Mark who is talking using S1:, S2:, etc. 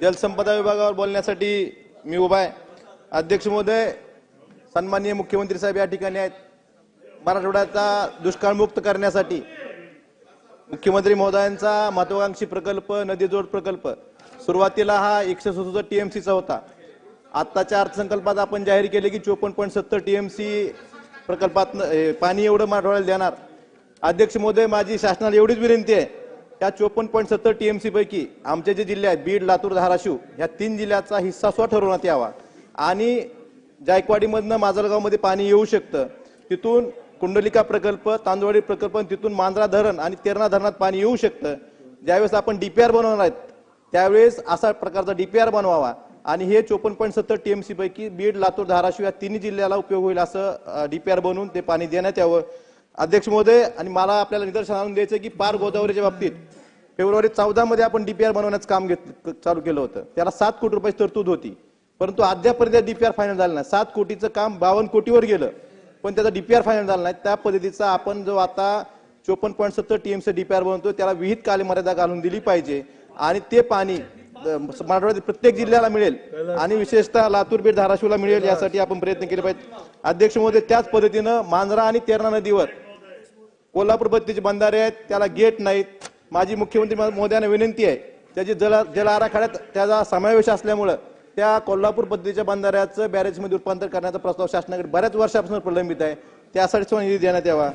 S1: जलसंपदा विभागावर बोलण्यासाठी मी उभा आहे। अध्यक्ष महोदय, सन्माननीय मुख्यमंत्री साहेब या ठिकाणी आहेत। मराठवाड्याचा दुष्काळमुक्त करण्यासाठी मुख्यमंत्री महोदयांचा महत्वाकांक्षी प्रकल्प नदी जोड प्रकल्प सुरुवातीला हा 167 टीएमसीचा होता। आताच्या अर्थसंकल्पात आपण जाहीर केले की 54.70 टीएमसी प्रकल्पात पाणी एवढं मराठवाड्याला देणार। अध्यक्ष महोदय, माझी शासनाला एवढीच विनंती आहे, त्या 54.70 टीएमसी पैकी आमचे जे जिल्हे आहेत बीड, लातूर, धाराशिव या 3 जिल्ह्याचा हिस्सा ठरवण्यात यावा आणि जायकवाडीमधनं माजलगावमध्ये पाणी येऊ शकतं। तिथून कुंडलिका प्रकल्प, तांदुळवाडी प्रकल्प, तिथून मांजरा धरण आणि तेरणा धरणात पाणी येऊ शकतं। ज्यावेळेस आपण डीपीआर बनवणार आहेत त्यावेळेस असा प्रकारचा डीपीआर बनवावा आणि हे 54.70 टीएमसी पैकी बीड, लातूर, धाराशिव या 3 जिल्ह्याला उपयोग होईल असं डीपीआर बनवून ते पाणी देण्यात यावं। अध्यक्ष महोदय, आणि मला आपल्याला निदर्शन आणून द्यायचं की पार गोदावरीच्या बाबतीत फेब्रुवारी 14 मध्ये आपण डीपीआर बनवण्याचं काम चालू केलं होतं। त्याला 7 कोटी रुपयाची तरतूद होती, परंतु अद्यापर्यंत डीपीआर फायनल झालं नाही। 7 कोटीचं काम 52 कोटीवर गेलं, पण त्याचा डीपीआर फायनल झाला नाही। त्या पद्धतीचा आपण जो आता 54.70 टीएमसी डीपीआर बनवतो त्याला विहित कालमर्यादा घालून दिली पाहिजे आणि ते पाणी मराठवाड्यातील प्रत्येक जिल्ह्याला मिळेल आणि विशेषतः लातूर, बीड, धाराशिवला मिळेल यासाठी आपण प्रयत्न केले पाहिजे। अध्यक्ष महोदय, त्याच पद्धतीनं मांजरा आणि तेरणा नदीवर कोल्हापूर बत्तीचे बंधारे आहेत, त्याला गेट नाहीत। माझी मुख्यमंत्री महोदयांना विनंती आहे, त्याची जल आराखड्यात त्याचा समावेश असल्यामुळे त्या कोल्हापूर पद्धतीच्या बंधाऱ्याचं बॅरेजमध्ये रूपांतर करण्याचा प्रस्ताव शासनाकडे बऱ्याच वर्षापासून प्रलंबित आहे, त्यासाठी निधी देण्यात यावा।